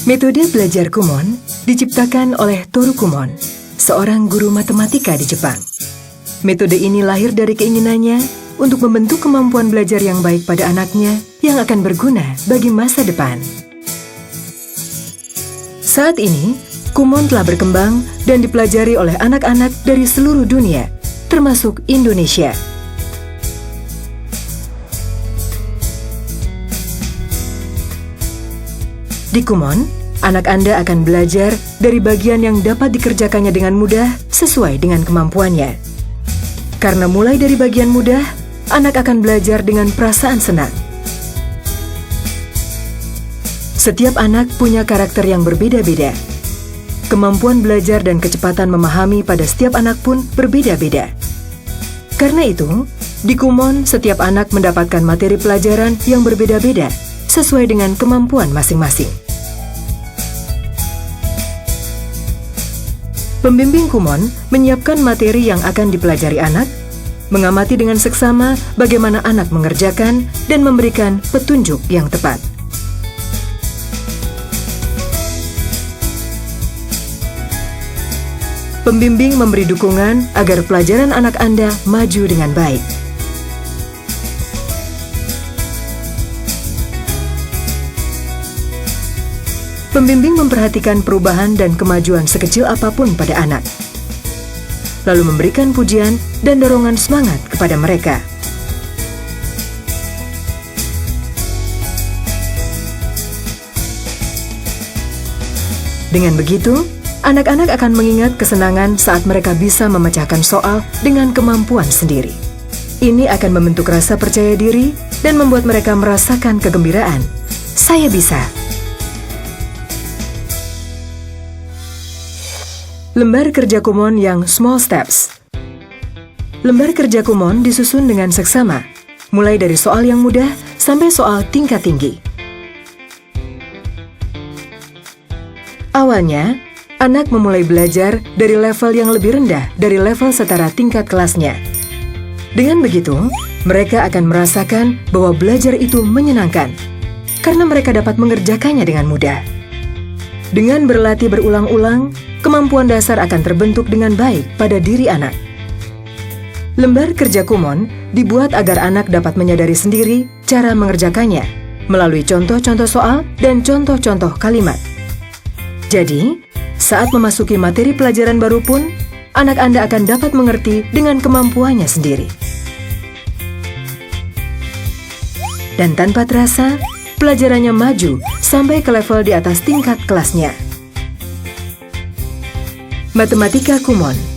Metode belajar Kumon diciptakan oleh Toru Kumon, seorang guru matematika di Jepang. Metode ini lahir dari keinginannya untuk membentuk kemampuan belajar yang baik pada anaknya yang akan berguna bagi masa depan. Saat ini, Kumon telah berkembang dan dipelajari oleh anak-anak dari seluruh dunia, termasuk Indonesia. Di Kumon, anak Anda akan belajar dari bagian yang dapat dikerjakannya dengan mudah sesuai dengan kemampuannya. Karena mulai dari bagian mudah, anak akan belajar dengan perasaan senang. Setiap anak punya karakter yang berbeda-beda. Kemampuan belajar dan kecepatan memahami pada setiap anak pun berbeda-beda. Karena itu, di Kumon setiap anak mendapatkan materi pelajaran yang berbeda-beda sesuai dengan kemampuan masing-masing. Pembimbing Kumon menyiapkan materi yang akan dipelajari anak, mengamati dengan seksama bagaimana anak mengerjakan, dan memberikan petunjuk yang tepat. Pembimbing memberi dukungan agar pelajaran anak Anda maju dengan baik. Pembimbing memperhatikan perubahan dan kemajuan sekecil apapun pada anak, lalu memberikan pujian dan dorongan semangat kepada mereka. Dengan begitu, anak-anak akan mengingat kesenangan saat mereka bisa memecahkan soal dengan kemampuan sendiri. Ini akan membentuk rasa percaya diri dan membuat mereka merasakan kegembiraan. Saya bisa. Lembar kerja Kumon yang Small Steps. Lembar kerja Kumon disusun dengan seksama, mulai dari soal yang mudah sampai soal tingkat tinggi. Awalnya, anak memulai belajar dari level yang lebih rendah dari level setara tingkat kelasnya. Dengan begitu, mereka akan merasakan bahwa belajar itu menyenangkan, karena mereka dapat mengerjakannya dengan mudah. Dengan berlatih berulang-ulang, kemampuan dasar akan terbentuk dengan baik pada diri anak. Lembar kerja Kumon dibuat agar anak dapat menyadari sendiri cara mengerjakannya melalui contoh-contoh soal dan contoh-contoh kalimat. Jadi, saat memasuki materi pelajaran baru pun, anak Anda akan dapat mengerti dengan kemampuannya sendiri. Dan tanpa terasa, pelajarannya maju sampai ke level di atas tingkat kelasnya. Matematika Kumon.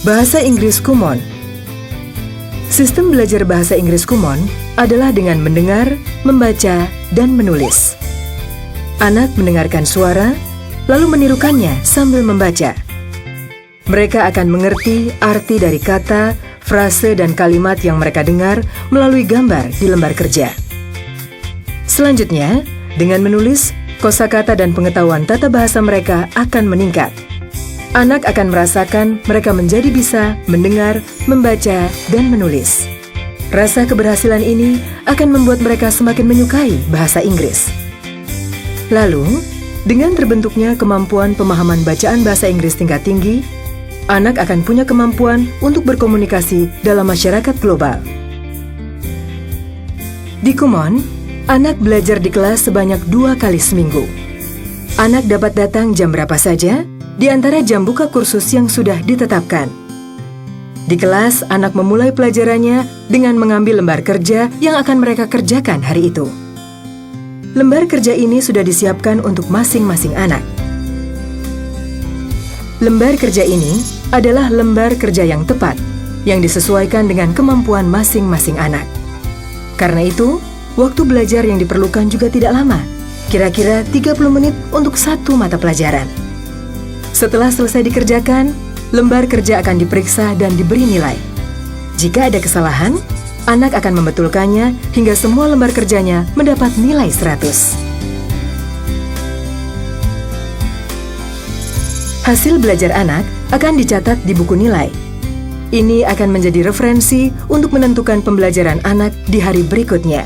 Bahasa Inggris Kumon. Sistem belajar bahasa Inggris Kumon adalah dengan mendengar, membaca, dan menulis. Anak mendengarkan suara, lalu menirukannya sambil membaca. Mereka akan mengerti arti dari kata, frase, dan kalimat yang mereka dengar melalui gambar di lembar kerja. Selanjutnya, dengan menulis, kosakata dan pengetahuan tata bahasa mereka akan meningkat. Anak akan merasakan mereka menjadi bisa mendengar, membaca, dan menulis. Rasa keberhasilan ini akan membuat mereka semakin menyukai bahasa Inggris. Lalu, dengan terbentuknya kemampuan pemahaman bacaan bahasa Inggris tingkat tinggi, anak akan punya kemampuan untuk berkomunikasi dalam masyarakat global. Di Kumon, anak belajar di kelas sebanyak 2 kali seminggu. Anak dapat datang jam berapa saja, di antara jam buka kursus yang sudah ditetapkan. Di kelas, anak memulai pelajarannya dengan mengambil lembar kerja yang akan mereka kerjakan hari itu. Lembar kerja ini sudah disiapkan untuk masing-masing anak. Lembar kerja ini adalah lembar kerja yang tepat, yang disesuaikan dengan kemampuan masing-masing anak. Karena itu, waktu belajar yang diperlukan juga tidak lama, kira-kira 30 menit untuk satu mata pelajaran. Setelah selesai dikerjakan, lembar kerja akan diperiksa dan diberi nilai. Jika ada kesalahan, anak akan membetulkannya hingga semua lembar kerjanya mendapat nilai 100. Hasil belajar anak akan dicatat di buku nilai. Ini akan menjadi referensi untuk menentukan pembelajaran anak di hari berikutnya.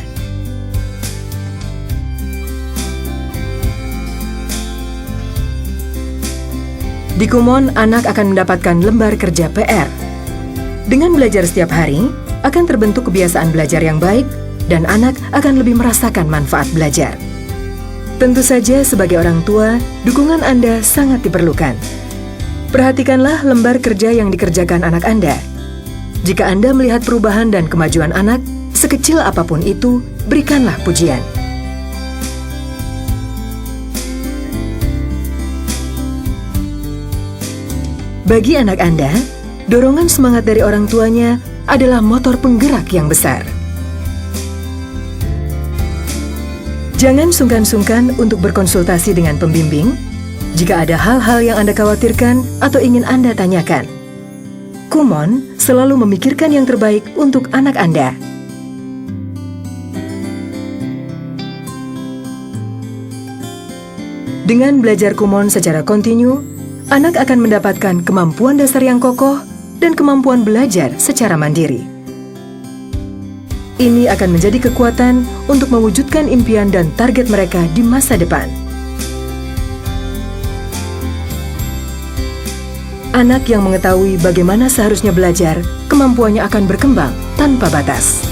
Di Kumon, anak akan mendapatkan lembar kerja PR. Dengan belajar setiap hari, akan terbentuk kebiasaan belajar yang baik, dan anak akan lebih merasakan manfaat belajar. Tentu saja sebagai orang tua, dukungan Anda sangat diperlukan. Perhatikanlah lembar kerja yang dikerjakan anak Anda. Jika Anda melihat perubahan dan kemajuan anak, sekecil apapun itu, berikanlah pujian. Bagi anak Anda, dorongan semangat dari orang tuanya adalah motor penggerak yang besar. Jangan sungkan-sungkan untuk berkonsultasi dengan pembimbing jika ada hal-hal yang Anda khawatirkan atau ingin Anda tanyakan. Kumon selalu memikirkan yang terbaik untuk anak Anda. Dengan belajar Kumon secara kontinu, anak akan mendapatkan kemampuan dasar yang kokoh dan kemampuan belajar secara mandiri. Ini akan menjadi kekuatan untuk mewujudkan impian dan target mereka di masa depan. Anak yang mengetahui bagaimana seharusnya belajar, kemampuannya akan berkembang tanpa batas.